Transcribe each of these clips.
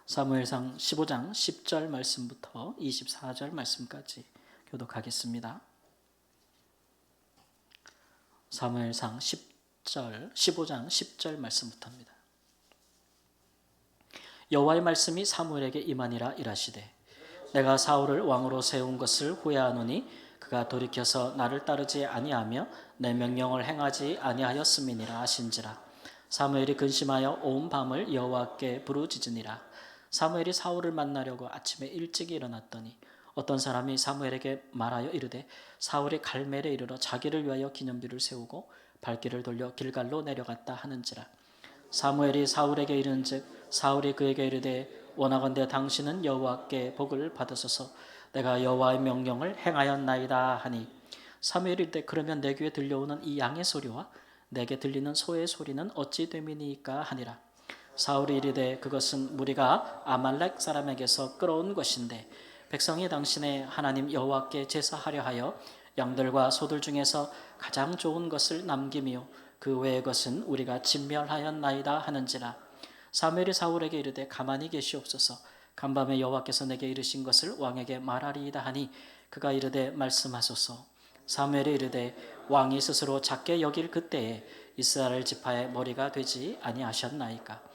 사무엘상 15장 10절 말씀부터 24절 말씀까지 교독하겠습니다. 사무엘상 15장 10절 말씀부터입니다. 여호와의 말씀이 사무엘에게 임하니라 이라시되 내가 사울을 왕으로 세운 것을 후회하노니 그가 돌이켜서 나를 따르지 아니하며 내 명령을 행하지 아니하였음이니라 하신지라. 사무엘이 근심하여 온 밤을 여호와께 부르짖으니라. 사무엘이 사울을 만나려고 아침에 일찍 일어났더니 어떤 사람이 사무엘에게 말하여 이르되 사울이 갈멜에 이르러 자기를 위하여 기념비를 세우고 발길을 돌려 길갈로 내려갔다 하는지라. 사무엘이 사울에게 이른즉 사울이 그에게 이르되 원하건대 당신은 여호와께 복을 받으소서. 내가 여호와의 명령을 행하였나이다 하니 사무엘이 이르되 그러면 내 귀에 들려오는 이 양의 소리와 내게 들리는 소의 소리는 어찌 됨이니까 하니라. 사울이 이르되 그것은 무리가 아말렉 사람에게서 끌어온 것인데 백성이 당신의 하나님 여호와께 제사하려 하여 양들과 소들 중에서 가장 좋은 것을 남김이요 그 외의 것은 우리가 진멸하였나이다 하는지라. 사무엘이 사울에게 이르되 가만히 계시옵소서. 간밤에 여호와께서 내게 이르신 것을 왕에게 말하리이다 하니 그가 이르되 말씀하소서. 사무엘이 이르되 왕이 스스로 작게 여길 그때에 이스라엘 지파의 머리가 되지 아니하셨나이까.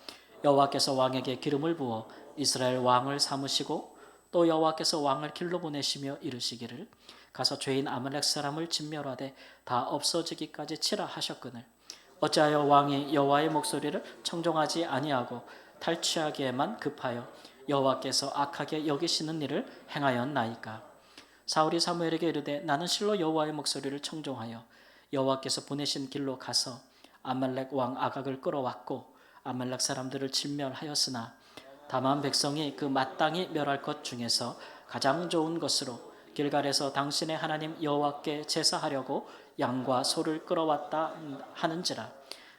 여호와께서 왕에게 기름을 부어 이스라엘 왕을 삼으시고 또 여호와께서 왕을 길로 보내시며 이르시기를 가서 죄인 아말렉 사람을 진멸하되 다 없어지기까지 치라 하셨거늘 어찌하여 왕이 여호와의 목소리를 청종하지 아니하고 탈취하기에만 급하여 여호와께서 악하게 여기시는 일을 행하였나이까. 사울이 사무엘에게 이르되 나는 실로 여호와의 목소리를 청종하여 여호와께서 보내신 길로 가서 아말렉 왕 아각을 끌어왔고 아말렉 사람들을 진멸하였으나 다만 백성이 그 마땅히 멸할 것 중에서 가장 좋은 것으로 길갈에서 당신의 하나님 여호와께 제사하려고 양과 소를 끌어왔다 하는지라.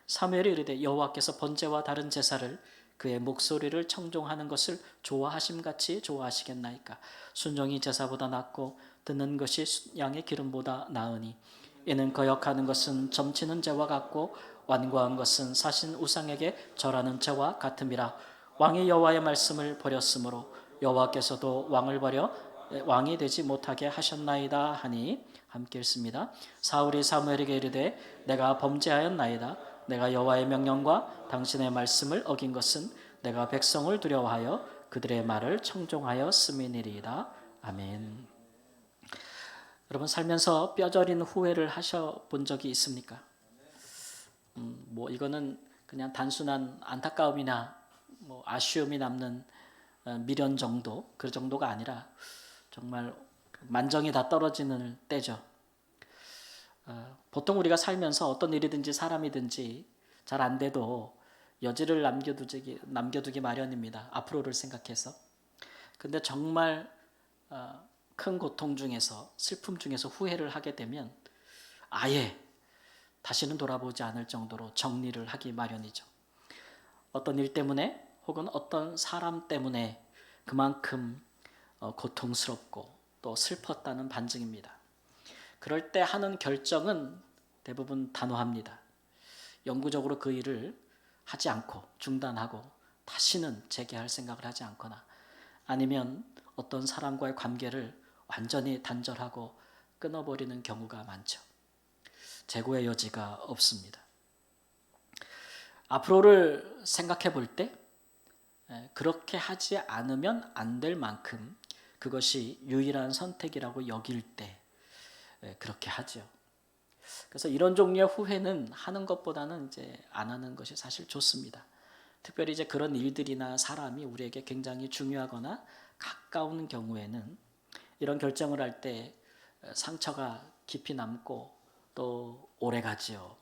사무엘이 이르되 여호와께서 번제와 다른 제사를 그의 목소리를 청종하는 것을 좋아하심같이 좋아하시겠나이까. 순종이 제사보다 낫고 듣는 것이 양의 기름보다 나으니 이는 거역하는 것은 점치는 죄와 같고 완고한 것은 사신 우상에게 절하는 죄와 같음이라. 왕이 여호와의 말씀을 버렸으므로 여호와께서도 왕을 버려 왕이 되지 못하게 하셨나이다 하니 함께 읽습니다. 사울이 사무엘에게 이르되 내가 범죄하였나이다. 내가 여호와의 명령과 당신의 말씀을 어긴 것은 내가 백성을 두려워하여 그들의 말을 청종하였음이니이다. 아멘. 여러분 살면서 뼈저린 후회를 하셔본 적이 있습니까? 이거는 그냥 단순한 안타까움이나 아쉬움이 남는 미련 정도, 그 정도가 아니라 정말 만정이 다 떨어지는 때죠. 보통 우리가 살면서 어떤 일이든지 사람이든지 잘 안 돼도 여지를 남겨두기 마련입니다. 앞으로를 생각해서. 근데 정말 큰 고통 중에서 슬픔 중에서 후회를 하게 되면 아예 다시는 돌아보지 않을 정도로 정리를 하기 마련이죠. 어떤 일 때문에 혹은 어떤 사람 때문에 그만큼 고통스럽고 또 슬펐다는 반증입니다. 그럴 때 하는 결정은 대부분 단호합니다. 영구적으로 그 일을 하지 않고 중단하고 다시는 재개할 생각을 하지 않거나 아니면 어떤 사람과의 관계를 완전히 단절하고 끊어버리는 경우가 많죠. 재고의 여지가 없습니다. 앞으로를 생각해 볼 때 그렇게 하지 않으면 안 될 만큼 그것이 유일한 선택이라고 여길 때 그렇게 하죠. 그래서 이런 종류의 후회는 하는 것보다는 이제 안 하는 것이 사실 좋습니다. 특별히 이제 그런 일들이나 사람이 우리에게 굉장히 중요하거나 가까운 경우에는 이런 결정을 할 때 상처가 깊이 남고 또 오래 가지요.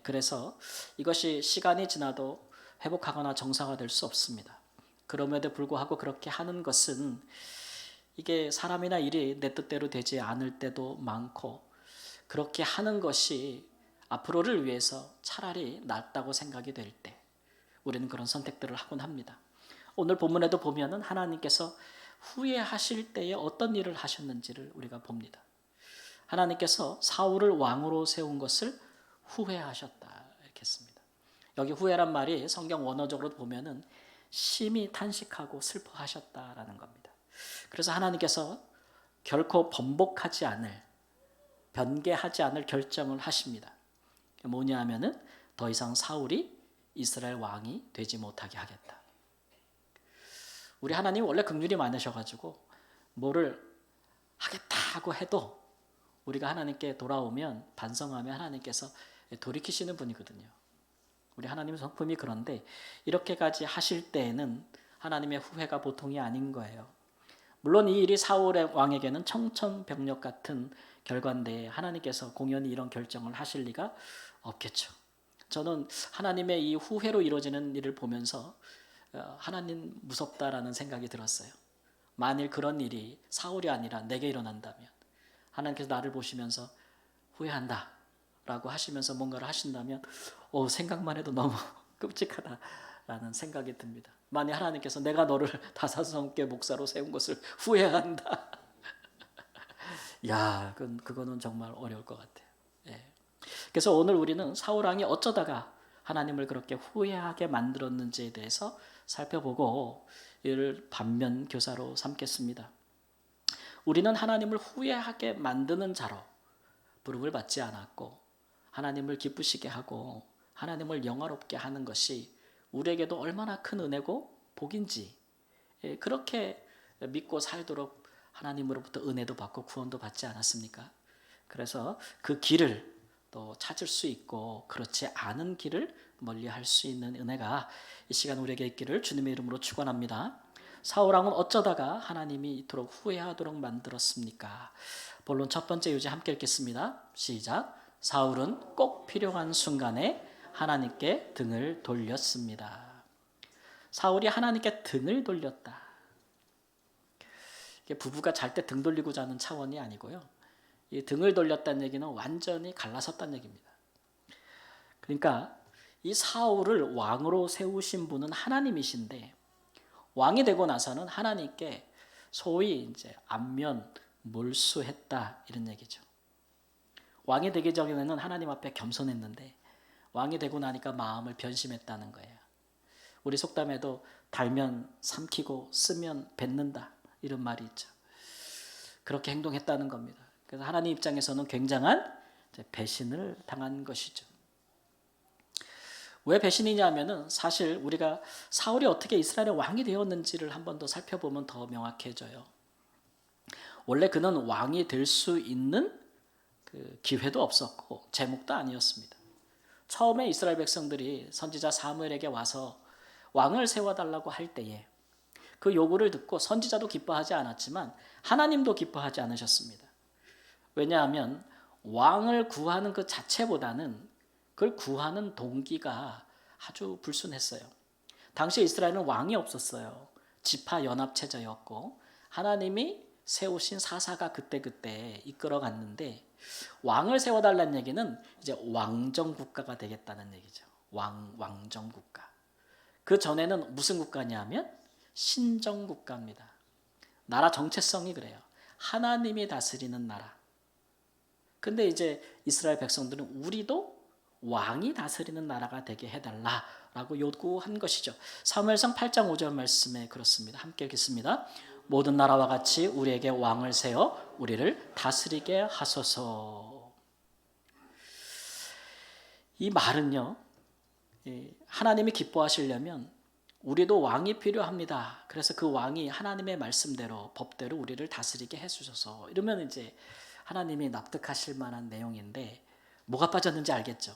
그래서 이것이 시간이 지나도 회복하거나 정상화될 수 없습니다. 그럼에도 불구하고 그렇게 하는 것은 이게 사람이나 일이 내 뜻대로 되지 않을 때도 많고 그렇게 하는 것이 앞으로를 위해서 차라리 낫다고 생각이 될 때 우리는 그런 선택들을 하곤 합니다. 오늘 본문에도 보면은 하나님께서 후회하실 때에 어떤 일을 하셨는지를 우리가 봅니다. 하나님께서 사울을 왕으로 세운 것을 후회하셨다 이렇게 했습니다. 여기 후회란 말이 성경 원어적으로 보면은 심히 탄식하고 슬퍼하셨다라는 겁니다. 그래서 하나님께서 결코 번복하지 않을, 변개하지 않을 결정을 하십니다. 뭐냐 하면은 더 이상 사울이 이스라엘 왕이 되지 못하게 하겠다. 우리 하나님 원래 긍휼이 많으셔가지고 뭐를 하겠다고 해도 우리가 하나님께 돌아오면 반성하면 하나님께서 돌이키시는 분이거든요. 우리 하나님 성품이 그런데 이렇게까지 하실 때에는 하나님의 후회가 보통이 아닌 거예요. 물론 이 일이 사울의 왕에게는 청천벽력 같은 결과인데 하나님께서 공연히 이런 결정을 하실 리가 없겠죠. 저는 하나님의 이 후회로 이루어지는 일을 보면서 하나님 무섭다라는 생각이 들었어요. 만일 그런 일이 사울이 아니라 내게 일어난다면 하나님께서 나를 보시면서 후회한다 라고 하시면서 뭔가를 하신다면 생각만 해도 너무 끔찍하다라는 생각이 듭니다. 만일 하나님께서 내가 너를 다사성계 목사로 세운 것을 후회한다. 야, 그거는 정말 어려울 것 같아요. 예. 그래서 오늘 우리는 사울 왕이 어쩌다가 하나님을 그렇게 후회하게 만들었는지에 대해서 살펴보고 이를 반면 교사로 삼겠습니다. 우리는 하나님을 후회하게 만드는 자로 부름을 받지 않았고 하나님을 기쁘시게 하고 하나님을 영화롭게 하는 것이 우리에게도 얼마나 큰 은혜고 복인지 그렇게 믿고 살도록 하나님으로부터 은혜도 받고 구원도 받지 않았습니까? 그래서 그 길을 또 찾을 수 있고 그렇지 않은 길을 멀리할 수 있는 은혜가 이 시간 우리에게 있기를 주님의 이름으로 축원합니다. 사울 왕은 어쩌다가 하나님이 이토록 후회하도록 만들었습니까? 본론 첫 번째 유제 함께 읽겠습니다. 시작. 사울은 꼭 필요한 순간에 하나님께 등을 돌렸습니다. 사울이 하나님께 등을 돌렸다. 이게 부부가 잘 때 등 돌리고 자는 차원이 아니고요. 이 등을 돌렸다는 얘기는 완전히 갈라섰다는 얘기입니다. 그러니까 이 사울을 왕으로 세우신 분은 하나님이신데 왕이 되고 나서는 하나님께 소위 이제 안면 몰수했다 이런 얘기죠. 왕이 되기 전에는 하나님 앞에 겸손했는데 왕이 되고 나니까 마음을 변심했다는 거예요. 우리 속담에도 달면 삼키고 쓰면 뱉는다 이런 말이 있죠. 그렇게 행동했다는 겁니다. 그래서 하나님 입장에서는 굉장한 배신을 당한 것이죠. 왜 배신이냐면은 사실 우리가 사울이 어떻게 이스라엘의 왕이 되었는지를 한 번 더 살펴보면 더 명확해져요. 원래 그는 왕이 될 수 있는 그 기회도 없었고 제목도 아니었습니다. 처음에 이스라엘 백성들이 선지자 사무엘에게 와서 왕을 세워달라고 할 때에 그 요구를 듣고 선지자도 기뻐하지 않았지만 하나님도 기뻐하지 않으셨습니다. 왜냐하면 왕을 구하는 그 자체보다는 그걸 구하는 동기가 아주 불순했어요. 당시 이스라엘은 왕이 없었어요. 지파 연합 체제였고 하나님이 세우신 사사가 그때그때 이끌어갔는데 왕을 세워달라는 얘기는 이제 왕정 국가가 되겠다는 얘기죠. 왕정 국가. 그 전에는 무슨 국가냐면 신정 국가입니다. 나라 정체성이 그래요. 하나님이 다스리는 나라. 근데 이제 이스라엘 백성들은 우리도 왕이 다스리는 나라가 되게 해달라라고 요구한 것이죠. 사무엘상 8장 5절 말씀에 그렇습니다. 함께 읽겠습니다. 모든 나라와 같이 우리에게 왕을 세워 우리를 다스리게 하소서. 이 말은요, 하나님이 기뻐하시려면 우리도 왕이 필요합니다. 그래서 그 왕이 하나님의 말씀대로 법대로 우리를 다스리게 해주셔서 이러면 이제 하나님이 납득하실 만한 내용인데 뭐가 빠졌는지 알겠죠?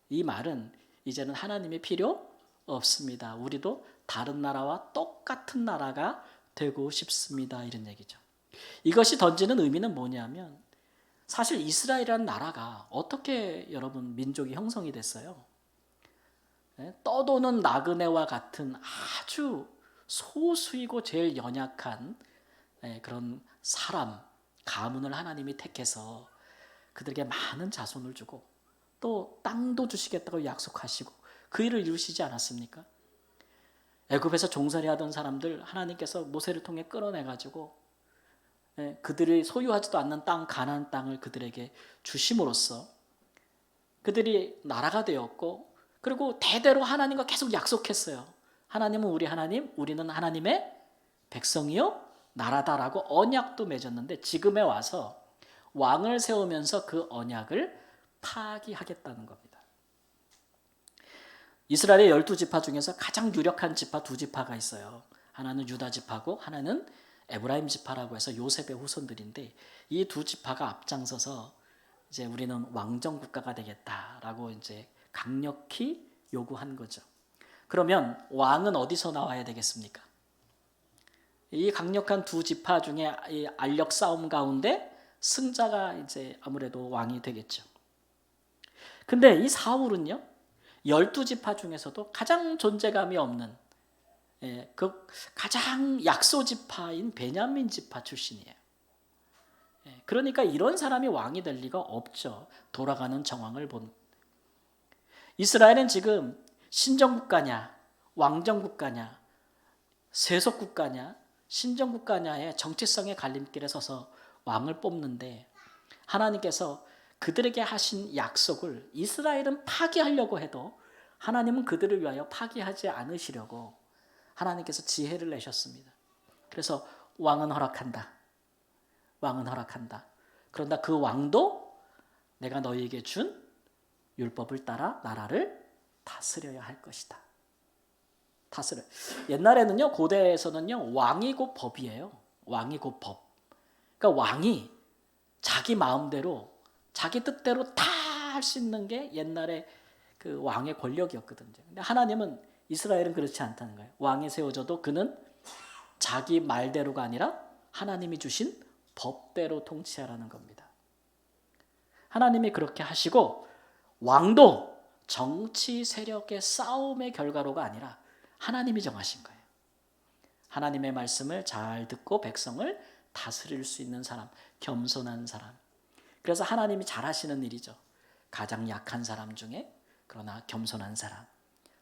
이 말은 이제는 하나님이 필요 없습니다. 우리도 다른 나라와 똑같은 나라가 되고 싶습니다. 이런 얘기죠. 이것이 던지는 의미는 뭐냐면 사실 이스라엘이라는 나라가 어떻게 여러분 민족이 형성이 됐어요? 떠도는 나그네와 같은 아주 소수이고 제일 연약한 그런 사람, 가문을 하나님이 택해서 그들에게 많은 자손을 주고 또 땅도 주시겠다고 약속하시고 그 일을 이루시지 않았습니까? 애굽에서 종살이 하던 사람들 하나님께서 모세를 통해 끌어내가지고 그들이 소유하지도 않는 땅 가나안 땅을 그들에게 주심으로써 그들이 나라가 되었고 그리고 대대로 하나님과 계속 약속했어요. 하나님은 우리 하나님, 우리는 하나님의 백성이요 나라다라고 언약도 맺었는데 지금에 와서 왕을 세우면서 그 언약을 파기하겠다는 겁니다. 이스라엘의 12지파 중에서 가장 유력한 지파 두 지파가 있어요. 하나는 유다 지파고 하나는 에브라임 지파라고 해서 요셉의 후손들인데 이 두 지파가 앞장서서 이제 우리는 왕정 국가가 되겠다라고 이제 강력히 요구한 거죠. 그러면 왕은 어디서 나와야 되겠습니까? 이 강력한 두 지파 중에 이 알력 싸움 가운데 승자가 이제 아무래도 왕이 되겠죠. 근데 이 사울은요, 12지파 중에서도 가장 존재감이 없는 그 가장 약소지파인 베냐민 지파 출신이에요. 그러니까 이런 사람이 왕이 될 리가 없죠. 돌아가는 정황을 본. 이스라엘은 지금 신정국가냐, 왕정국가냐, 세속국가냐, 신정국가냐의 정체성의 갈림길에 서서 왕을 뽑는데 하나님께서 그들에게 하신 약속을 이스라엘은 파기하려고 해도 하나님은 그들을 위하여 파기하지 않으시려고 하나님께서 지혜를 내셨습니다. 그래서 왕은 허락한다. 왕은 허락한다. 그런다 그 왕도 내가 너희에게 준 율법을 따라 나라를 다스려야 할 것이다. 다스려. 옛날에는요, 고대에서는요, 왕이 곧 법이에요. 왕이 곧 법. 그러니까 왕이 자기 마음대로, 자기 뜻대로 다 할 수 있는 게 옛날에 그 왕의 권력이었거든요. 근데 하나님은 이스라엘은 그렇지 않다는 거예요. 왕이 세워져도 그는 자기 말대로가 아니라 하나님이 주신 법대로 통치하라는 겁니다. 하나님이 그렇게 하시고 왕도 정치 세력의 싸움의 결과로가 아니라 하나님이 정하신 거예요. 하나님의 말씀을 잘 듣고 백성을 다스릴 수 있는 사람, 겸손한 사람. 그래서 하나님이 잘하시는 일이죠. 가장 약한 사람 중에 그러나 겸손한 사람.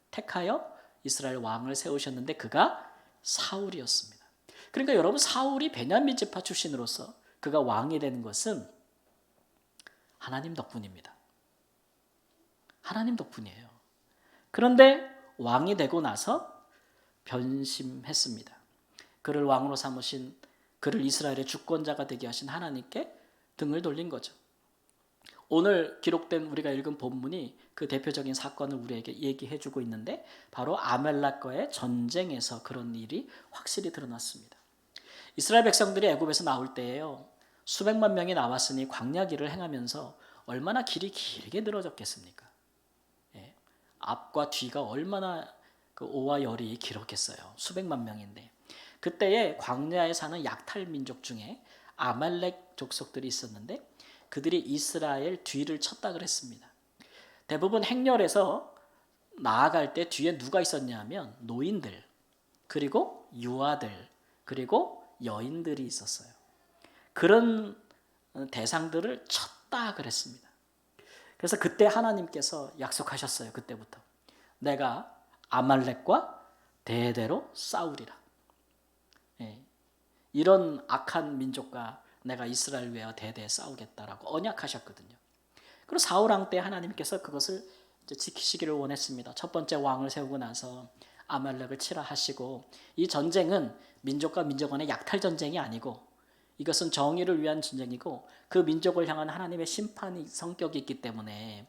택하여 이스라엘 왕을 세우셨는데 그가 사울이었습니다. 그러니까 여러분 사울이 베냐민 지파 출신으로서 그가 왕이 되는 것은 하나님 덕분입니다. 하나님 덕분이에요. 그런데 왕이 되고 나서 변심했습니다. 그를 왕으로 삼으신 그를 이스라엘의 주권자가 되게 하신 하나님께 등을 돌린 거죠. 오늘 기록된 우리가 읽은 본문이 그 대표적인 사건을 우리에게 얘기해주고 있는데 바로 아말렉과의 전쟁에서 그런 일이 확실히 드러났습니다. 이스라엘 백성들이 애굽에서 나올 때에요. 수백만 명이 나왔으니 광야 길을 행하면서 얼마나 길이 길게 늘어졌겠습니까? 예. 앞과 뒤가 얼마나 그 오와 열이 길었겠어요. 수백만 명인데. 그때에 광야에 사는 약탈 민족 중에 아말렉 족속들이 있었는데 그들이 이스라엘 뒤를 쳤다 그랬습니다. 대부분 행렬에서 나아갈 때 뒤에 누가 있었냐면 노인들, 그리고 유아들, 그리고 여인들이 있었어요. 그런 대상들을 쳤다 그랬습니다. 그래서 그때 하나님께서 약속하셨어요. 그때부터 내가 아말렉과 대대로 싸우리라. 이런 악한 민족과 내가 이스라엘 위하여 대대 싸우겠다라고 언약하셨거든요. 그리고 사울 왕 때 하나님께서 그것을 지키시기를 원했습니다. 첫 번째 왕을 세우고 나서 아말렉을 치라 하시고 이 전쟁은 민족과 민족 간의 약탈 전쟁이 아니고 이것은 정의를 위한 전쟁이고 그 민족을 향한 하나님의 심판의 성격이 있기 때문에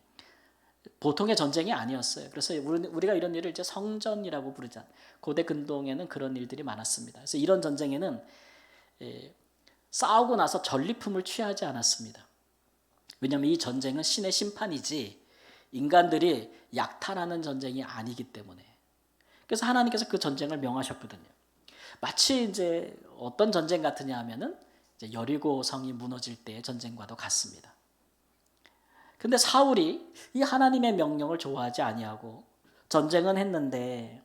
보통의 전쟁이 아니었어요. 그래서 우리가 이런 일을 이제 성전이라고 부르잖아요. 고대 근동에는 그런 일들이 많았습니다. 그래서 이런 전쟁에는 싸우고 나서 전리품을 취하지 않았습니다. 왜냐하면 이 전쟁은 신의 심판이지 인간들이 약탈하는 전쟁이 아니기 때문에. 그래서 하나님께서 그 전쟁을 명하셨거든요. 마치 이제 어떤 전쟁 같으냐 하면은 이제 여리고 성이 무너질 때의 전쟁과도 같습니다. 근데 사울이 이 하나님의 명령을 좋아하지 아니하고 전쟁은 했는데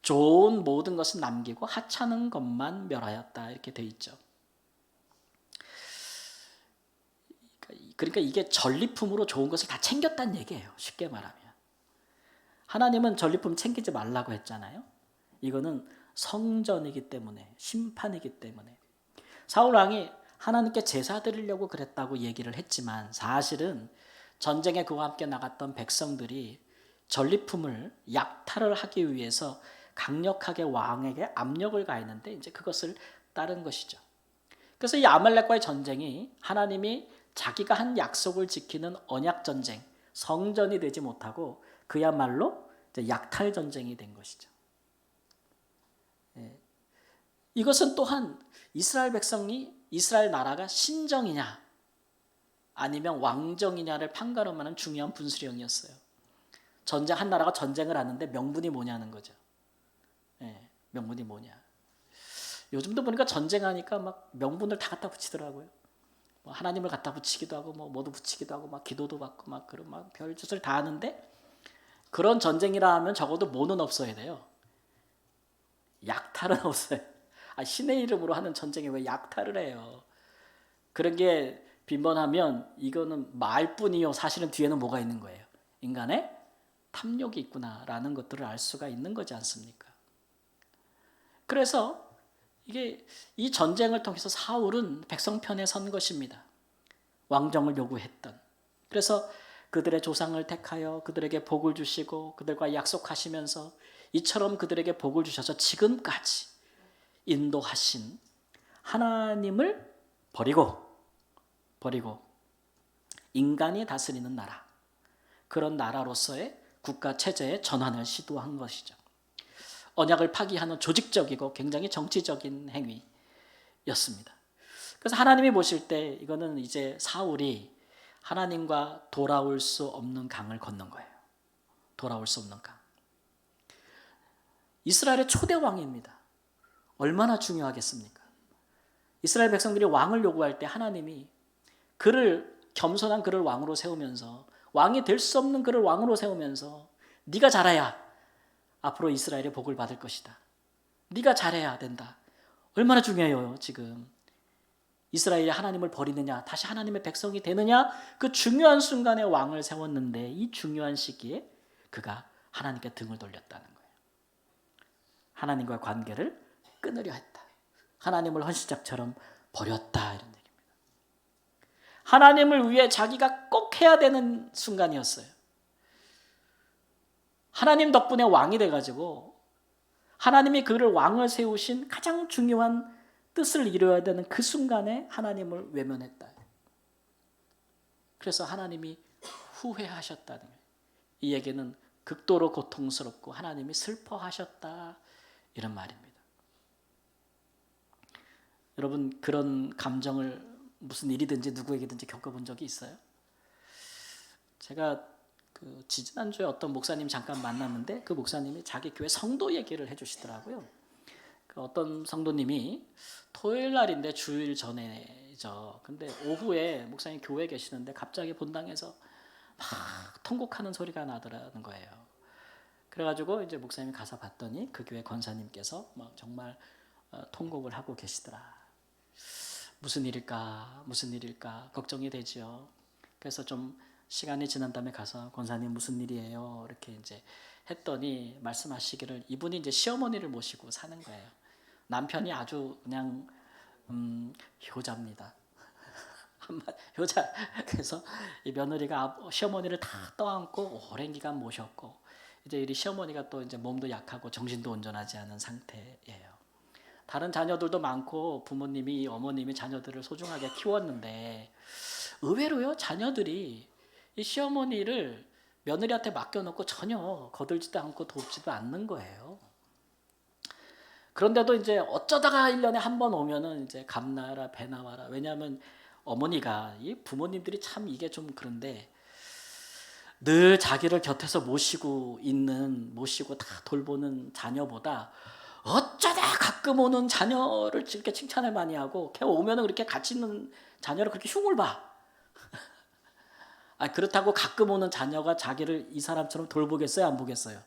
좋은 모든 것은 남기고 하찮은 것만 멸하였다 이렇게 돼 있죠. 그러니까 이게 전리품으로 좋은 것을 다 챙겼다는 얘기예요. 쉽게 말하면. 하나님은 전리품 챙기지 말라고 했잖아요. 이거는 성전이기 때문에 심판이기 때문에 사울 왕이 하나님께 제사 드리려고 그랬다고 얘기를 했지만 사실은 전쟁에 그와 함께 나갔던 백성들이 전리품을 약탈을 하기 위해서 강력하게 왕에게 압력을 가했는데 이제 그것을 따른 것이죠. 그래서 이 아말렉과의 전쟁이 하나님이 자기가 한 약속을 지키는 언약 전쟁, 성전이 되지 못하고 그야말로 이제 약탈 전쟁이 된 것이죠. 이것은 또한 이스라엘 백성이 이스라엘 나라가 신정이냐 아니면 왕정이냐를 판가름하는 중요한 분수령이었어요. 전쟁 한 나라가 전쟁을 하는데 명분이 뭐냐는 거죠. 명분이 뭐냐. 요즘도 보니까 전쟁하니까 막 명분을 다 갖다 붙이더라고요. 뭐 하나님을 갖다 붙이기도 하고 뭐 뭐도 붙이기도 하고 막 기도도 받고 막 그런 막 별짓을 다 하는데 그런 전쟁이라 하면 적어도 뭐는 없어야 돼요. 약탈은 없어요. 신의 이름으로 하는 전쟁에 왜 약탈을 해요? 그런 게 빈번하면 이거는 말뿐이요. 사실은 뒤에는 뭐가 있는 거예요? 인간의 탐욕이 있구나라는 것들을 알 수가 있는 거지 않습니까? 그래서 이게 이 전쟁을 통해서 사울은 백성 편에 선 것입니다. 왕정을 요구했던. 그래서 그들의 조상을 택하여 그들에게 복을 주시고 그들과 약속하시면서 이처럼 그들에게 복을 주셔서 지금까지 인도하신 하나님을 버리고 인간이 다스리는 나라, 그런 나라로서의 국가 체제의 전환을 시도한 것이죠. 언약을 파기하는 조직적이고 굉장히 정치적인 행위였습니다. 그래서 하나님이 보실 때 이거는 이제 사울이 하나님과 돌아올 수 없는 강을 건넌 거예요. 돌아올 수 없는 강. 이스라엘의 초대 왕입니다. 얼마나 중요하겠습니까? 이스라엘 백성들이 왕을 요구할 때 하나님이 겸손한 그를 왕으로 세우면서 왕이 될 수 없는 그를 왕으로 세우면서 네가 잘해야 앞으로 이스라엘의 복을 받을 것이다. 네가 잘해야 된다. 얼마나 중요해요 지금. 이스라엘이 하나님을 버리느냐 다시 하나님의 백성이 되느냐 그 중요한 순간에 왕을 세웠는데 이 중요한 시기에 그가 하나님께 등을 돌렸다는 거예요. 하나님과 관계를 끊으려 했다. 하나님을 헌신짝처럼 버렸다 이런 얘기입니다. 하나님을 위해 자기가 꼭 해야 되는 순간이었어요. 하나님 덕분에 왕이 돼가지고 하나님이 그를 왕을 세우신 가장 중요한 뜻을 이루어야 되는 그 순간에 하나님을 외면했다. 그래서 하나님이 후회하셨다는 거예요. 이 얘기는 극도로 고통스럽고 하나님이 슬퍼하셨다 이런 말입니다. 여러분 그런 감정을 무슨 일이든지 누구에게든지 겪어본 적이 있어요? 제가 지난주에 어떤 목사님 잠깐 만났는데 그 목사님이 자기 교회 성도 얘기를 해주시더라고요. 어떤 성도님이 토요일 날인데 주일 전에죠. 근데 오후에 목사님 교회에 계시는데 갑자기 본당에서 막 통곡하는 소리가 나더라는 거예요. 그래가지고 이제 목사님이 가서 봤더니 그 교회 권사님께서 막 정말 통곡을 하고 계시더라. 무슨 일일까 걱정이 되지요. 그래서 좀 시간이 지난 다음에 가서 권사님 무슨 일이에요? 이렇게 이제 했더니 말씀하시기를 이분이 이제 시어머니를 모시고 사는 거예요. 남편이 아주 그냥 효자입니다. 효자. 그래서 이 며느리가 시어머니를 다 떠안고 오랜 기간 모셨고 이제 이 시어머니가 또 이제 몸도 약하고 정신도 온전하지 않은 상태예요. 다른 자녀들도 많고 부모님이 어머님이 자녀들을 소중하게 키웠는데 의외로요 자녀들이 이 시어머니를 며느리한테 맡겨놓고 전혀 거들지도 않고 돕지도 않는 거예요. 그런데도 이제 어쩌다가 1년에 한 번 오면은 이제 감나라 배나와라. 왜냐하면 어머니가 이 부모님들이 참 이게 좀 그런데 늘 자기를 곁에서 모시고 다 돌보는 자녀보다 어쩌다 가끔 오는 자녀를 이렇게 칭찬을 많이 하고 걔 오면은 그렇게 같이 있는 자녀를 그렇게 흉을 봐. 그렇다고 가끔 오는 자녀가 자기를 이 사람처럼 돌보겠어요? 안 보겠어요?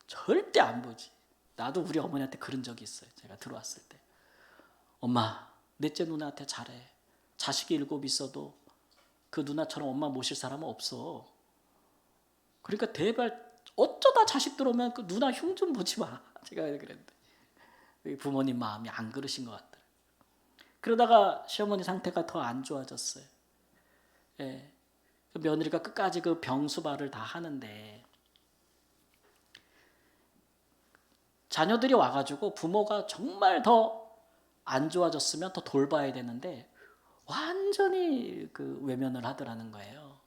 절대 안 보지. 나도 우리 어머니한테 그런 적이 있어요. 제가 들어왔을 때. 엄마, 넷째 누나한테 잘해. 자식이 7 있어도 그 누나처럼 엄마 모실 사람은 없어. 그러니까 제발 어쩌다 자식 들어오면 그 누나 흉 좀 보지 마. 제가 그랬는데 부모님 마음이 안 그러신 것 같더라고요. 그러다가 시어머니 상태가 더 안 좋아졌어요. 예. 며느리가 끝까지 그 병수발을 다 하는데 자녀들이 와가지고 부모가 정말 더 안 좋아졌으면 더 돌봐야 되는데 완전히 그 외면을 하더라는 거예요.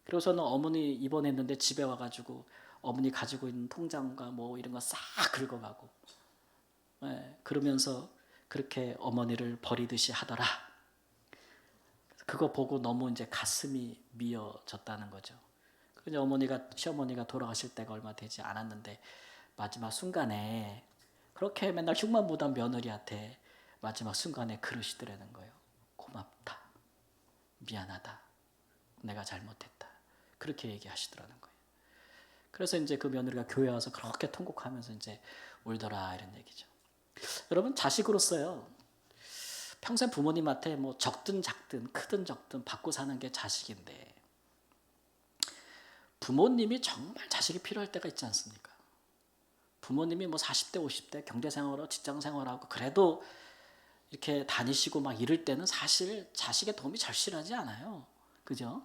그래서는 어머니 입원했는데 집에 와가지고 어머니 가지고 있는 통장과 뭐 이런 거 싹 긁어가고, 그러면서 그렇게 어머니를 버리듯이 하더라. 그거 보고 너무 이제 가슴이 미어졌다는 거죠. 그래서 시어머니가 돌아가실 때가 얼마 되지 않았는데 마지막 순간에 그렇게 맨날 흉만 보던 며느리한테 마지막 순간에 그러시더라는 거예요. 고맙다, 미안하다, 내가 잘못했다, 그렇게 얘기하시더라는 거예요. 그래서 이제 그 며느리가 교회 와서 그렇게 통곡하면서 이제 울더라, 이런 얘기죠. 여러분, 자식으로서요, 평생 부모님한테 뭐 적든 작든 크든 적든 받고 사는 게 자식인데, 부모님이 정말 자식이 필요할 때가 있지 않습니까? 부모님이 뭐 40대 50대 경제생활하고 직장생활하고 그래도 이렇게 다니시고 막 이럴 때는 사실 자식의 도움이 절실하지 않아요. 그죠?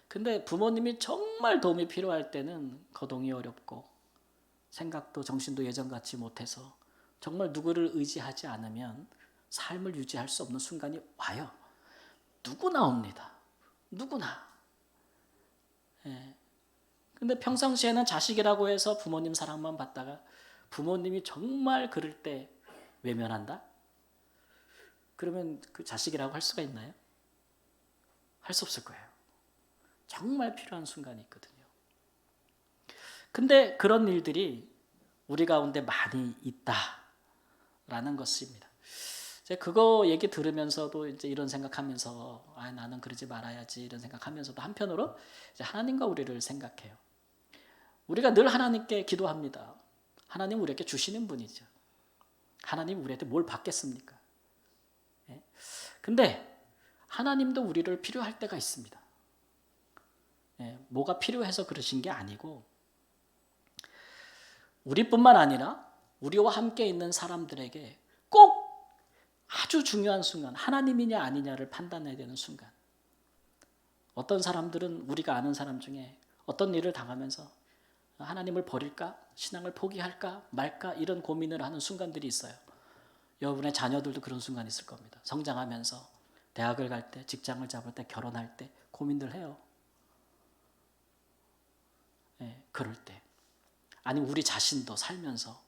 근데 부모님이 정말 도움이 필요할 때는 거동이 어렵고 생각도 정신도 예전 같지 못해서 정말 누구를 의지하지 않으면 삶을 유지할 수 없는 순간이 와요. 누구나 옵니다. 누구나. 예. 근데 평상시에는 자식이라고 해서 부모님 사랑만 받다가 부모님이 정말 그럴 때 외면한다? 그러면 그 자식이라고 할 수가 있나요? 할 수 없을 거예요. 정말 필요한 순간이 있거든요. 근데 그런 일들이 우리 가운데 많이 있다라는 것입니다. 제가 그거 얘기 들으면서도 이제 이런 생각하면서 나는 그러지 말아야지 이런 생각하면서도 한편으로 이제 하나님과 우리를 생각해요. 우리가 늘 하나님께 기도합니다. 하나님 우리에게 주시는 분이죠. 하나님 우리한테 뭘 받겠습니까? 근데 하나님도 우리를 필요할 때가 있습니다. 뭐가 필요해서 그러신 게 아니고 우리뿐만 아니라 우리와 함께 있는 사람들에게 꼭 아주 중요한 순간, 하나님이냐 아니냐를 판단해야 되는 순간. 어떤 사람들은 우리가 아는 사람 중에 어떤 일을 당하면서 하나님을 버릴까? 신앙을 포기할까? 말까? 이런 고민을 하는 순간들이 있어요. 여러분의 자녀들도 그런 순간이 있을 겁니다. 성장하면서 대학을 갈 때, 직장을 잡을 때, 결혼할 때 고민들 해요. 그럴 때. 아니 우리 자신도 살면서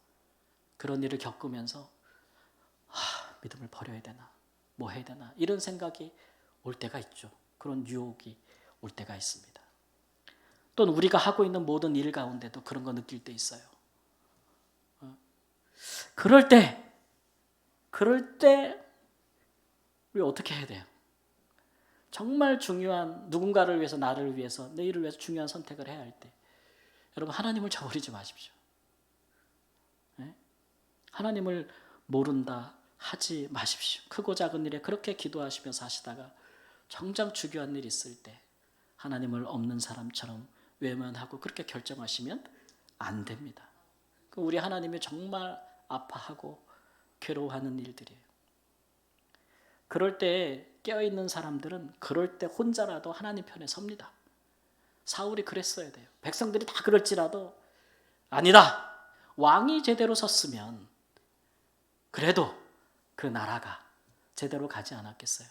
그런 일을 겪으면서 믿음을 버려야 되나? 뭐 해야 되나? 이런 생각이 올 때가 있죠. 그런 유혹이 올 때가 있습니다. 또는 우리가 하고 있는 모든 일 가운데도 그런 거 느낄 때 있어요. 그럴 때 우리 어떻게 해야 돼요? 정말 중요한 누군가를 위해서, 나를 위해서, 내일을 위해서 중요한 선택을 해야 할 때 여러분 하나님을 저버리지 마십시오. 하나님을 모른다 하지 마십시오. 크고 작은 일에 그렇게 기도하시며 사시다가 정작 중요한 일이 있을 때 하나님을 없는 사람처럼 외면하고 그렇게 결정하시면 안 됩니다. 우리 하나님이 정말 아파하고 괴로워하는 일들이에요. 그럴 때 깨어있는 사람들은 그럴 때 혼자라도 하나님 편에 섭니다. 사울이 그랬어야 돼요. 백성들이 다 그럴지라도 아니다. 왕이 제대로 섰으면 그래도 그 나라가 제대로 가지 않았겠어요.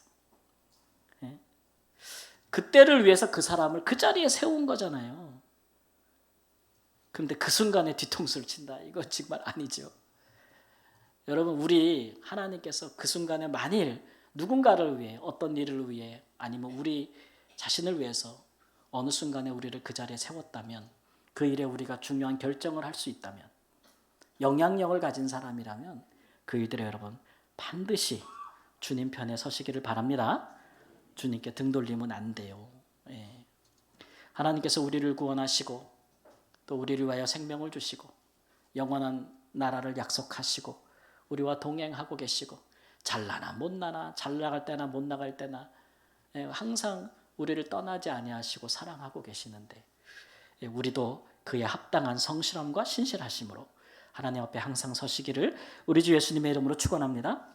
그때를 위해서 그 사람을 그 자리에 세운 거잖아요. 그런데 그 순간에 뒤통수를 친다. 이거 정말 아니죠. 여러분 우리 하나님께서 그 순간에 만일 누군가를 위해 어떤 일을 위해 아니면 우리 자신을 위해서 어느 순간에 우리를 그 자리에 세웠다면 그 일에 우리가 중요한 결정을 할 수 있다면 영향력을 가진 사람이라면 그 일들에 여러분 반드시 주님 편에 서시기를 바랍니다. 주님께 등 돌리면 안 돼요. 하나님께서 우리를 구원하시고 또 우리를 위하여 생명을 주시고 영원한 나라를 약속하시고 우리와 동행하고 계시고 잘나나 못나나 잘 나갈 때나 못 나갈 때나 항상 우리를 떠나지 아니하시고 사랑하고 계시는데 우리도 그에 합당한 성실함과 신실하심으로 하나님 앞에 항상 서시기를 우리 주 예수님의 이름으로 축원합니다.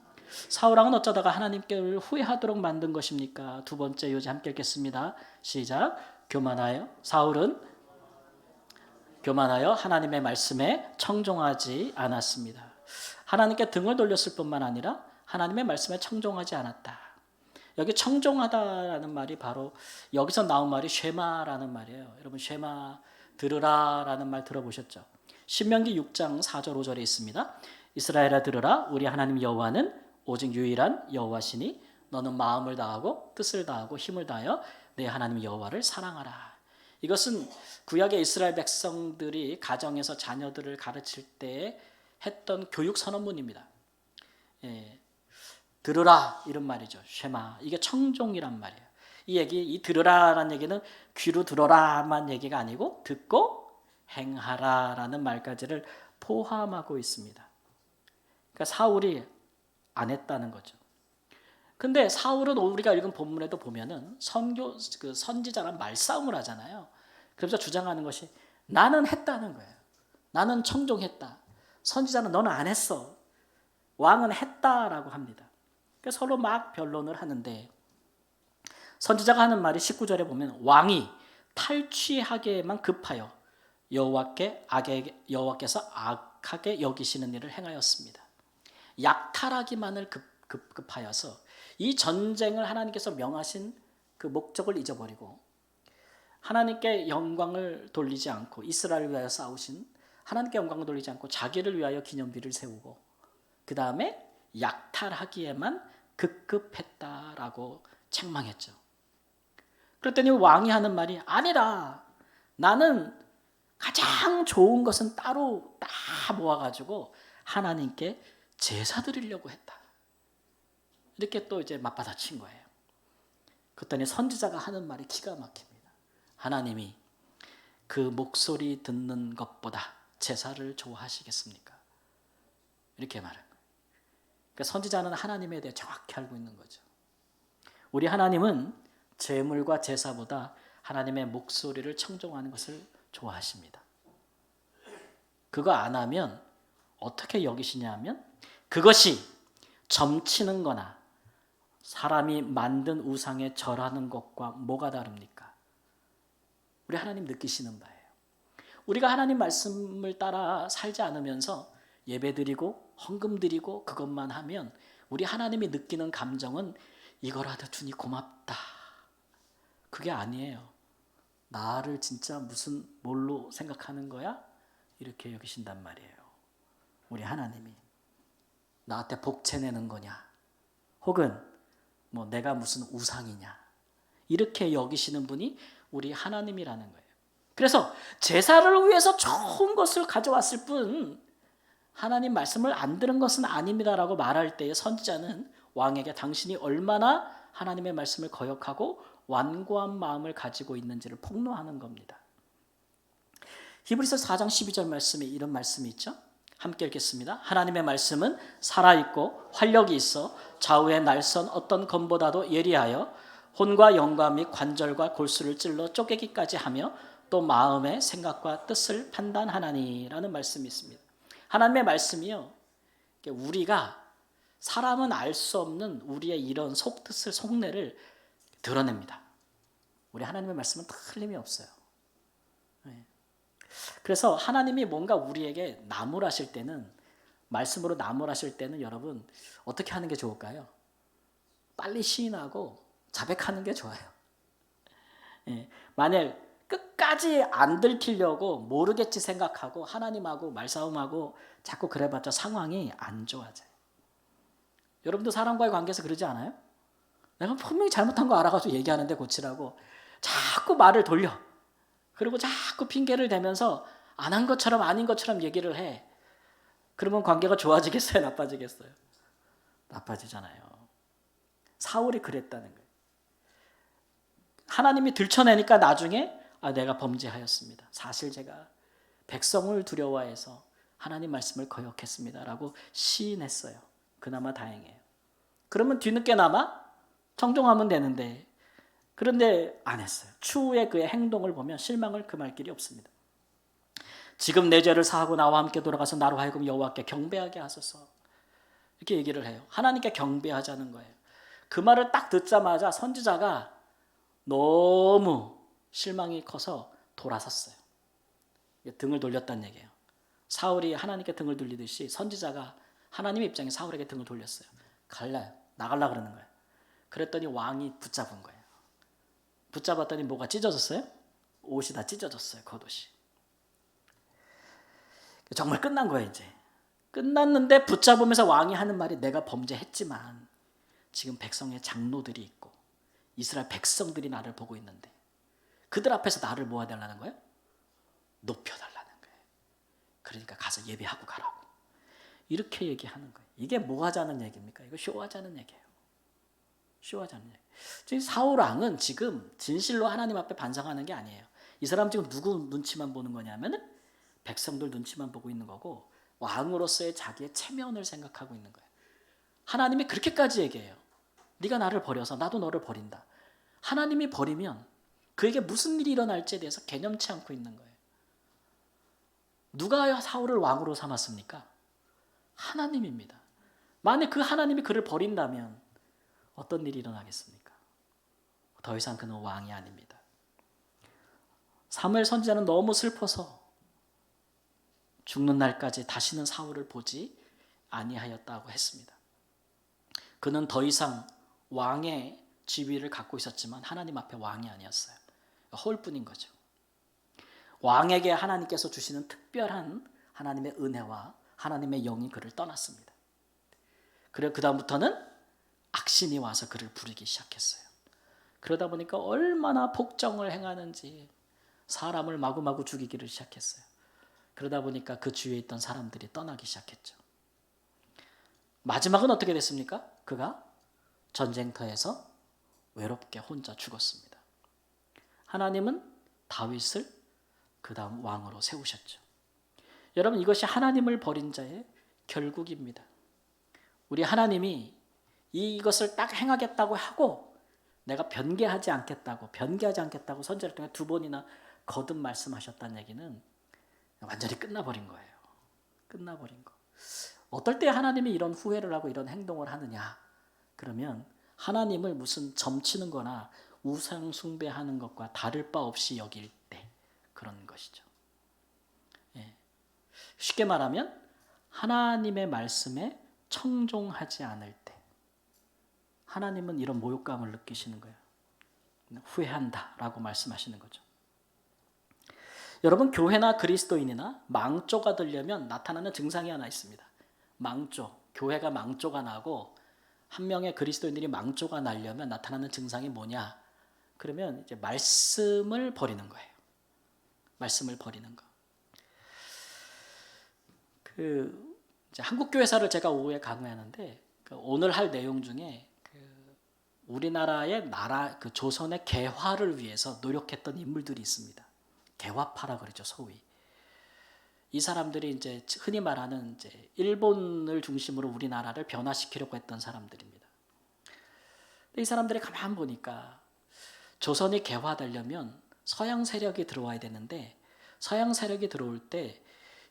사울왕은 어쩌다가 하나님께를 후회하도록 만든 것입니까? 두 번째 요지 함께 읽겠습니다. 시작. 교만하여 사울은 교만하여 하나님의 말씀에 청종하지 않았습니다. 하나님께 등을 돌렸을 뿐만 아니라 하나님의 말씀에 청종하지 않았다. 여기 청종하다라는 말이 바로 여기서 나온 말이 쉐마라는 말이에요. 여러분 쉐마 들으라라는 말 들어보셨죠? 신명기 6장 4절 5절에 있습니다. 이스라엘아 들으라 우리 하나님 여호와는 오직 유일한 여호와시니 너는 마음을 다하고 뜻을 다하고 힘을 다하여 내 하나님 여호와를 사랑하라. 이것은 구약의 이스라엘 백성들이 가정에서 자녀들을 가르칠 때 했던 교육 선언문입니다. 들으라 이런 말이죠. 쉐마. 이게 청종이란 말이에요. 이 들으라라는 얘기는 귀로 들어라만 얘기가 아니고 듣고 행하라라는 말까지를 포함하고 있습니다. 그러니까 사울이 안 했다는 거죠. 근데 사울은 우리가 읽은 본문에도 보면은 선지자랑 말싸움을 하잖아요. 그러면서 주장하는 것이 나는 했다는 거예요. 나는 청종했다. 선지자는 너는 안 했어. 왕은 했다라고 합니다. 그러니까 서로 막 변론을 하는데 선지자가 하는 말이 19절에 보면 왕이 탈취하게만 급하여 여호와께서 악하게 여기시는 일을 행하였습니다. 약탈하기만을 급하여서 이 전쟁을 하나님께서 명하신 그 목적을 잊어버리고 하나님께 영광을 돌리지 않고 이스라엘을 위하여 싸우신 하나님께 영광을 돌리지 않고 자기를 위하여 기념비를 세우고 그 다음에 약탈하기에만 급급했다라고 책망했죠. 그랬더니 왕이 하는 말이 아니라 나는 가장 좋은 것은 따로 다 모아가지고 하나님께 제사 드리려고 했다. 이렇게 또 이제 맞받아친 거예요. 그랬더니 선지자가 하는 말이 기가 막힙니다. 하나님이 그 목소리 듣는 것보다 제사를 좋아하시겠습니까? 이렇게 말한 거예요. 그러니까 선지자는 하나님에 대해 정확히 알고 있는 거죠. 우리 하나님은 제물과 제사보다 하나님의 목소리를 청종하는 것을 좋아하십니다. 그거 안 하면 어떻게 여기시냐 하면 그것이 점치는 거나 사람이 만든 우상에 절하는 것과 뭐가 다릅니까? 우리 하나님 느끼시는 바예요. 우리가 하나님 말씀을 따라 살지 않으면서 예배드리고 헌금드리고 그것만 하면 우리 하나님이 느끼는 감정은 이거라도 주니 고맙다. 그게 아니에요. 나를 진짜 무슨 뭘로 생각하는 거야? 이렇게 여기신단 말이에요. 우리 하나님이 나한테 복채 내는 거냐? 혹은 뭐 내가 무슨 우상이냐? 이렇게 여기시는 분이 우리 하나님이라는 거예요. 그래서 제사를 위해서 좋은 것을 가져왔을 뿐 하나님 말씀을 안 들은 것은 아닙니다라고 말할 때에 선지자는 왕에게 당신이 얼마나 하나님의 말씀을 거역하고 완고한 마음을 가지고 있는지를 폭로하는 겁니다. 히브리서 4장 12절 말씀에 이런 말씀이 있죠. 함께 읽겠습니다. 하나님의 말씀은 살아있고 활력이 있어 좌우의 날선 어떤 검보다도 예리하여 혼과 영과 및 관절과 골수를 찔러 쪼개기까지 하며 또 마음의 생각과 뜻을 판단하나니라는 말씀이 있습니다. 하나님의 말씀이요, 우리가 사람은 알 수 없는 우리의 이런 속뜻을 속내를 드러냅니다. 우리 하나님의 말씀은 틀림이 없어요. 그래서 하나님이 뭔가 우리에게 나무라실 때는, 말씀으로 나무라실 때는 여러분 어떻게 하는 게 좋을까요? 빨리 시인하고 자백하는 게 좋아요. 만약 끝까지 안 들키려고 모르겠지 생각하고 하나님하고 말싸움하고 자꾸 그래봤자 상황이 안 좋아져요. 여러분도 사람과의 관계에서 그러지 않아요? 내가 분명히 잘못한 거 알아가지고 얘기하는데 고치라고 자꾸 말을 돌려. 그리고 자꾸 핑계를 대면서 안 한 것처럼 아닌 것처럼 얘기를 해. 그러면 관계가 좋아지겠어요? 나빠지겠어요? 나빠지잖아요. 사울이 그랬다는 거예요. 하나님이 들춰내니까 나중에 내가 범죄하였습니다. 사실 제가 백성을 두려워해서 하나님 말씀을 거역했습니다라고 시인했어요. 그나마 다행이에요. 그러면 뒤늦게나마 청종하면 되는데, 그런데 안 했어요. 추후에 그의 행동을 보면 실망을 금할 길이 없습니다. 지금 내 죄를 사하고 나와 함께 돌아가서 나로 하여금 여호와께 경배하게 하소서, 이렇게 얘기를 해요. 하나님께 경배하자는 거예요. 그 말을 딱 듣자마자 선지자가 너무 실망이 커서 돌아섰어요. 등을 돌렸다는 얘기예요. 사울이 하나님께 등을 돌리듯이 선지자가 하나님의 입장에 사울에게 등을 돌렸어요. 갈래, 나갈라 그러는 거예요. 그랬더니 왕이 붙잡은 거예요. 붙잡았더니 뭐가 찢어졌어요? 옷이 다 찢어졌어요. 겉옷이. 정말 끝난 거예요. 이제 끝났는데 붙잡으면서 왕이 하는 말이 내가 범죄했지만 지금 백성의 장로들이 있고 이스라엘 백성들이 나를 보고 있는데 그들 앞에서 나를 뭐 해달라는 거예요? 높여달라는 거예요. 그러니까 가서 예배하고 가라고. 이렇게 얘기하는 거예요. 이게 뭐 하자는 얘기입니까? 이거 쇼하자는 얘기예요. 쇼하자는 얘기. 지금 사울 왕은 지금 진실로 하나님 앞에 반성하는 게 아니에요. 이 사람 지금 누구 눈치만 보는 거냐면은 백성들 눈치만 보고 있는 거고 왕으로서의 자기의 체면을 생각하고 있는 거예요. 하나님이 그렇게까지 얘기해요. 네가 나를 버려서 나도 너를 버린다. 하나님이 버리면 그에게 무슨 일이 일어날지에 대해서 개념치 않고 있는 거예요. 누가 사울을 왕으로 삼았습니까? 하나님입니다. 만약 그 하나님이 그를 버린다면 어떤 일이 일어나겠습니까? 더 이상 그는 왕이 아닙니다. 사무엘 선지자는 너무 슬퍼서 죽는 날까지 다시는 사울을 보지 아니하였다고 했습니다. 그는 더 이상 왕의 지위를 갖고 있었지만 하나님 앞에 왕이 아니었어요. 허울뿐인 거죠. 왕에게 하나님께서 주시는 특별한 하나님의 은혜와 하나님의 영이 그를 떠났습니다. 그래 그 다음부터는 악신이 와서 그를 부르기 시작했어요. 그러다 보니까 얼마나 복정을 행하는지 사람을 마구마구 죽이기를 시작했어요. 그러다 보니까 그 주위에 있던 사람들이 떠나기 시작했죠. 마지막은 어떻게 됐습니까? 그가 전쟁터에서 외롭게 혼자 죽었습니다. 하나님은 다윗을 그 다음 왕으로 세우셨죠. 여러분 이것이 하나님을 버린 자의 결국입니다. 우리 하나님이 이것을 딱 행하겠다고 하고 내가 변개하지 않겠다고 선지자를 통해 2번이나 거듭 말씀하셨다는 얘기는 완전히 끝나버린 거예요. 끝나버린 거. 어떨 때 하나님이 이런 후회를 하고 이런 행동을 하느냐? 그러면 하나님을 무슨 점치는 거나 우상 숭배하는 것과 다를 바 없이 여길 때 그런 것이죠. 예. 쉽게 말하면 하나님의 말씀에 청종하지 않을 때 하나님은 이런 모욕감을 느끼시는 거예요. 후회한다라고 말씀하시는 거죠. 여러분 교회나 그리스도인이나 망조가 되려면 나타나는 증상이 하나 있습니다. 망조, 교회가 망조가 나고 한 명의 그리스도인들이 망조가 나려면 나타나는 증상이 뭐냐? 그러면 이제 말씀을 버리는 거예요. 말씀을 버리는 거. 이제 한국 교회사를 제가 오후에 강의하는데 오늘 할 내용 중에 우리나라의 조선의 개화를 위해서 노력했던 인물들이 있습니다. 개화파라 그러죠, 소위. 이 사람들이 이제 흔히 말하는 이제 일본을 중심으로 우리나라를 변화시키려고 했던 사람들입니다. 이 사람들이 가만 보니까 조선이 개화되려면 서양 세력이 들어와야 되는데 서양 세력이 들어올 때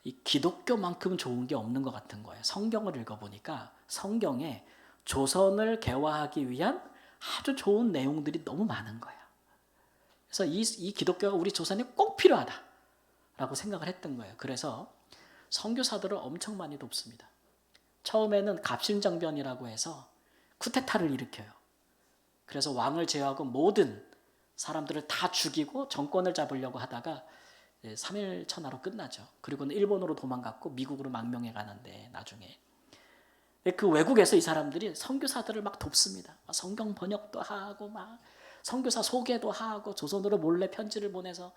이 기독교만큼 좋은 게 없는 것 같은 거예요. 성경을 읽어보니까 성경에 조선을 개화하기 위한 아주 좋은 내용들이 너무 많은 거예요. 그래서 이 기독교가 우리 조선에 꼭 필요하다라고 생각을 했던 거예요. 그래서 선교사들을 엄청 많이 돕습니다. 처음에는 갑신정변이라고 해서 쿠데타를 일으켜요. 그래서 왕을 제외하고 모든 사람들을 다 죽이고 정권을 잡으려고 하다가 3일 천하로 끝나죠. 그리고는 일본으로 도망갔고 미국으로 망명해 가는데 나중에 그 외국에서 이 사람들이 선교사들을 막 돕습니다. 성경 번역도 하고 막 선교사 소개도 하고 조선으로 몰래 편지를 보내서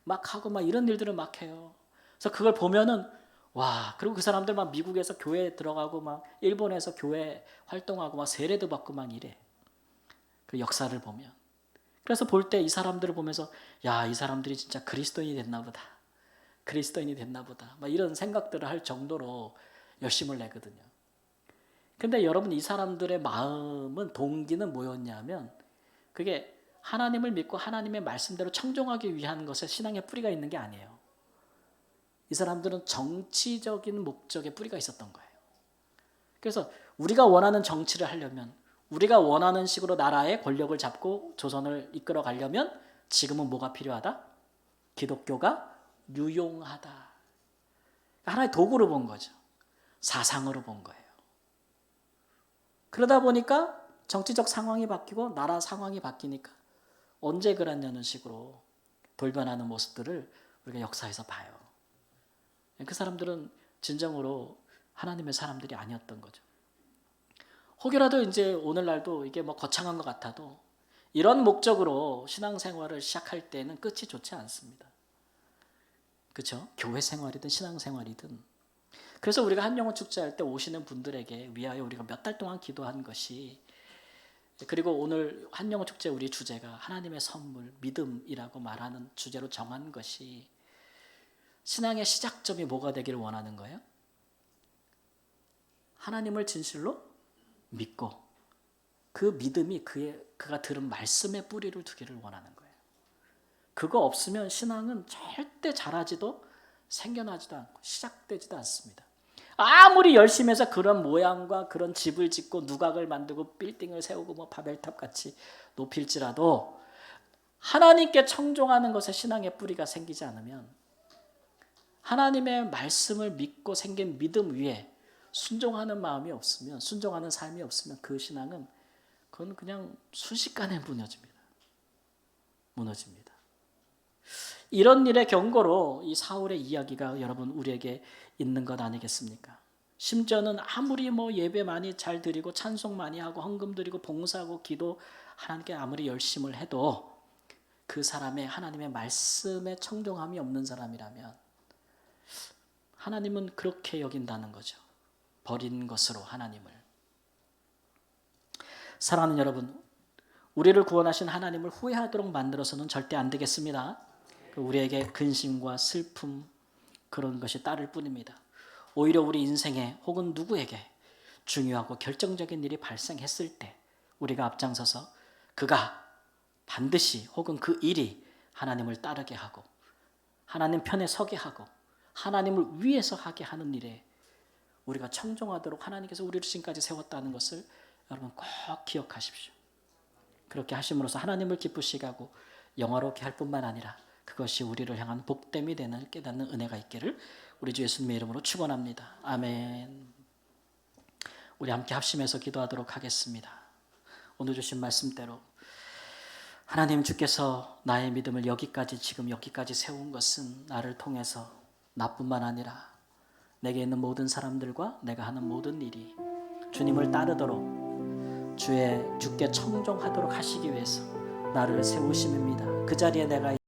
막 하고 막 이런 일들을 막 해요. 그래서 그걸 보면은 와, 그리고 그 사람들 막 미국에서 교회 들어가고 막 일본에서 교회 활동하고 막 세례도 받고 막 이래. 그 역사를 보면. 그래서 볼 때 이 사람들을 보면서 야, 이 사람들이 진짜 그리스도인이 됐나 보다. 그리스도인이 됐나 보다. 막 이런 생각들을 할 정도로 열심을 내거든요. 근데 여러분 이 사람들의 마음은 동기는 뭐였냐면 그게 하나님을 믿고 하나님의 말씀대로 청종하기 위한 것에 신앙의 뿌리가 있는 게 아니에요. 이 사람들은 정치적인 목적에 뿌리가 있었던 거예요. 그래서 우리가 원하는 정치를 하려면 우리가 원하는 식으로 나라의 권력을 잡고 조선을 이끌어 가려면 지금은 뭐가 필요하다? 기독교가 유용하다. 하나의 도구로 본 거죠. 사상으로 본 거예요. 그러다 보니까 정치적 상황이 바뀌고 나라 상황이 바뀌니까 언제 그랬냐는 식으로 돌변하는 모습들을 우리가 역사에서 봐요. 그 사람들은 진정으로 하나님의 사람들이 아니었던 거죠. 혹여라도 이제 오늘날도 이게 뭐 거창한 것 같아도 이런 목적으로 신앙생활을 시작할 때는 끝이 좋지 않습니다. 그렇죠? 교회 생활이든 신앙생활이든. 그래서 우리가 한영혼 축제할 때 오시는 분들에게 위하여 우리가 몇 달 동안 기도한 것이, 그리고 오늘 한영혼 축제 우리 주제가 하나님의 선물, 믿음이라고 말하는 주제로 정한 것이, 신앙의 시작점이 뭐가 되기를 원하는 거예요? 하나님을 진실로 믿고 그 믿음이 그가 들은 말씀의 뿌리를 두기를 원하는 거예요. 그거 없으면 신앙은 절대 자라지도 생겨나지도 않고 시작되지도 않습니다. 아무리 열심히 해서 그런 모양과 그런 집을 짓고 누각을 만들고 빌딩을 세우고 뭐 바벨탑 같이 높일지라도 하나님께 청종하는 것에 신앙의 뿌리가 생기지 않으면, 하나님의 말씀을 믿고 생긴 믿음 위에 순종하는 마음이 없으면, 순종하는 삶이 없으면 그 신앙은 그건 그냥 순식간에 무너집니다. 이런 일의 경고로 이 사울의 이야기가 여러분 우리에게 있는 것 아니겠습니까? 심지어는 아무리 뭐 예배 많이 잘 드리고 찬송 많이 하고 헌금 드리고 봉사하고 기도 하나님께 아무리 열심을 해도 그 사람의 하나님의 말씀에 청종함이 없는 사람이라면 하나님은 그렇게 여긴다는 거죠. 버린 것으로 하나님을. 사랑하는 여러분, 우리를 구원하신 하나님을 후회하도록 만들어서는 절대 안 되겠습니다. 우리에게 근심과 슬픔 그런 것이 따를 뿐입니다. 오히려 우리 인생에 혹은 누구에게 중요하고 결정적인 일이 발생했을 때 우리가 앞장서서 그가 반드시 혹은 그 일이 하나님을 따르게 하고 하나님 편에 서게 하고 하나님을 위해서 하게 하는 일에 우리가 청종하도록 하나님께서 우리를 지금까지 세웠다는 것을 여러분 꼭 기억하십시오. 그렇게 하심으로써 하나님을 기쁘시게 하고 영화롭게 할 뿐만 아니라 그것이 우리를 향한 복됨이 되는 깨닫는 은혜가 있기를 우리 주 예수님의 이름으로 축원합니다. 아멘. 우리 함께 합심해서 기도하도록 하겠습니다. 오늘 주신 말씀대로 하나님, 주께서 나의 믿음을 지금 여기까지 세운 것은 나를 통해서 나뿐만 아니라 내게 있는 모든 사람들과 내가 하는 모든 일이 주님을 따르도록 주께 청종하도록 하시기 위해서 나를 세우심입니다. 그 자리에 내가